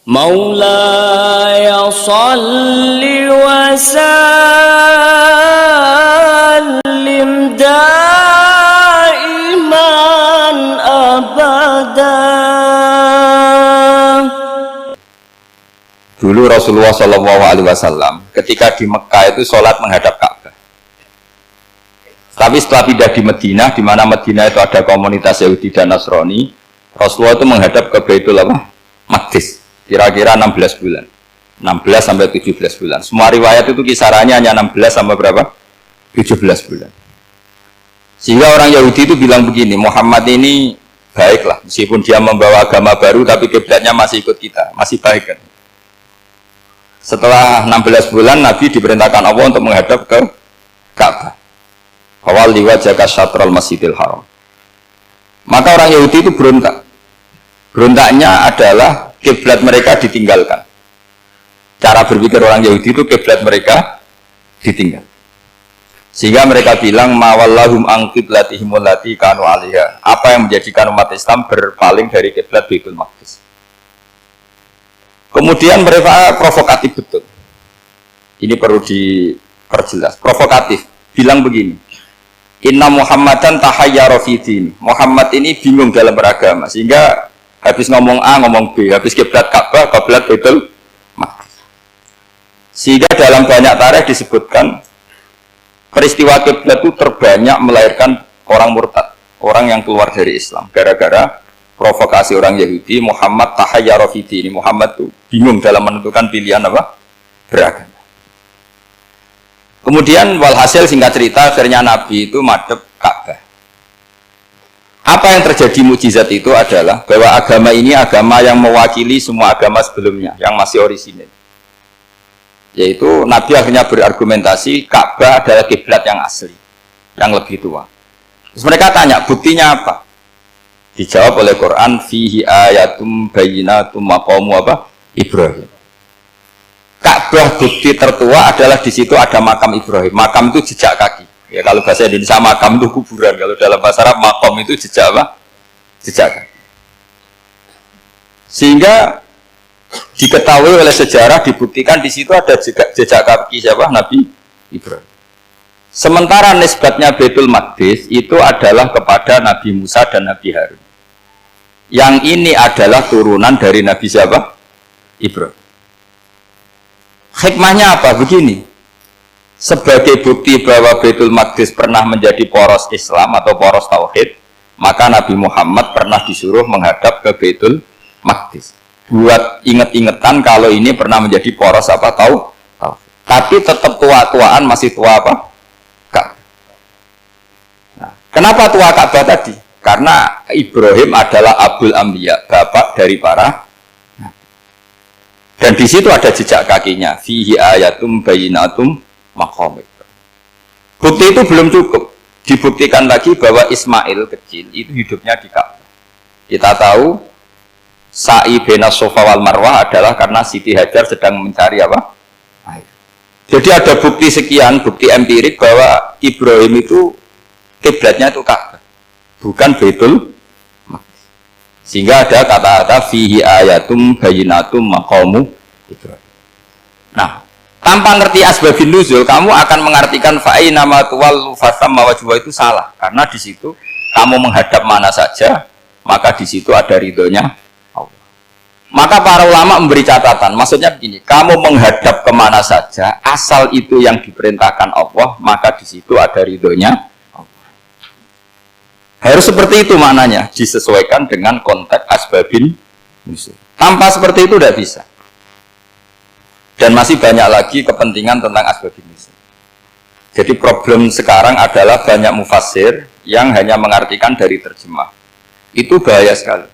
مولاي صل وسلم دائما أبدا. Dulu Rasulullah SAW ketika di Mekah itu sholat menghadap Ka'bah. Tapi setelah pindah di Madinah, di mana Madinah itu ada komunitas Yahudi dan Nasrani, Rasulullah itu menghadap ke Baitul Maqdis. Kira-kira 16 bulan. 16 sampai 17 bulan. Semua riwayat itu kisarannya hanya 16 sampai berapa? 17 bulan. Sehingga orang Yahudi itu bilang begini, Muhammad ini baiklah, meskipun dia membawa agama baru, tapi kiblatnya masih ikut kita, masih baik kan. Setelah 16 bulan, Nabi diperintahkan Allah untuk menghadap ke Ka'bah. Awal liwajaka syatral masjidil haram. Maka orang Yahudi itu berontak. Berontaknya adalah kiblat mereka ditinggalkan. Cara berpikir orang Yahudi itu kiblat mereka ditinggal. Sehingga mereka bilang mawallahum an qiblatihim allati kanu 'alaiha. Apa yang menjadikan umat Islam berpaling dari kiblat Baitul Maqdis? Kemudian mereka provokatif betul. Ini perlu diperjelas. Provokatif. Bilang begini. Inna Muhammadan tahayyara fi din. Muhammad ini bingung dalam beragama. Sehingga habis ngomong A, ngomong B. Habis kiblat Ka'bah, kiblat Baitul Maqdis. Sehingga dalam banyak tarikh disebutkan peristiwa kiblat itu terbanyak melahirkan orang murtad. Orang yang keluar dari Islam. Gara-gara provokasi orang Yahudi, Muhammad tahayyara fi din. Muhammad itu bingung dalam menentukan pilihan apa? Beragama. Kemudian walhasil singkat cerita akhirnya Nabi itu madhep Ka'bah. Apa yang terjadi mukjizat itu adalah bahwa agama ini agama yang mewakili semua agama sebelumnya yang masih orisinil. Yaitu Nabi akhirnya berargumentasi Ka'bah adalah kiblat yang asli, yang lebih tua. Terus mereka tanya, buktinya apa? Dijawab oleh Quran, fihi ayatum bayyinatum maqamu apa? Ibrahim. Ka'bah bukti tertua adalah di situ ada makam Ibrahim. Makam itu jejak kaki. Ya kalau bahasa Indonesia makam itu kuburan. Kalau dalam bahasa Arab makom itu jejak apa? Jejak kaki. Sehingga diketahui oleh sejarah dibuktikan di situ ada jejak kaki siapa? Nabi Ibrahim. Sementara nisbatnya Baitul Maqdis itu adalah kepada Nabi Musa dan Nabi Harun. Yang ini adalah turunan dari Nabi siapa? Ibrahim. Hikmahnya apa? Begini, sebagai bukti bahwa Baitul Maqdis pernah menjadi poros Islam atau poros Tauhid, maka Nabi Muhammad pernah disuruh menghadap ke Baitul Maqdis. Buat inget-ingetan kalau ini pernah menjadi poros apa? Tauhid. Tapi tetap tua-tuaan masih tua apa? Ka'bah. Nah, kenapa tua Ka'bah tadi? Karena Ibrahim adalah Abul Anbiya, bapak dari para. Dan di situ ada jejak kakinya. Fihi ayatum bayyinatum maqam. Bukti itu belum cukup. Dibuktikan lagi bahwa Ismail kecil itu hidupnya di Ka'bah. Kita tahu sa'i baina Safa wal Marwah adalah karena Siti Hajar sedang mencari apa? Air. Jadi ada bukti sekian, bukti empirik bahwa Ibrahim itu kiblatnya itu Ka'bah, bukan Baitul. Sehingga ada kata-kata fihi ayatum bayyinatum maqamu Ibrahim. Nah, tanpa ngerti asbabun nuzul, kamu akan mengartikan fa'ina ma tuwallu fasamma wajhu itu salah. Karena di situ kamu menghadap mana saja, maka di situ ada ridhonya Allah. Maka para ulama memberi catatan, maksudnya begini, kamu menghadap kemana saja, asal itu yang diperintahkan Allah, maka di situ ada ridhonya. Harus seperti itu maknanya, disesuaikan dengan konteks asbabin nuzul. Tanpa seperti itu tidak bisa. Dan masih banyak lagi kepentingan tentang asbabin nuzul. Jadi problem sekarang adalah banyak mufassir yang hanya mengartikan dari terjemah. Itu bahaya sekali.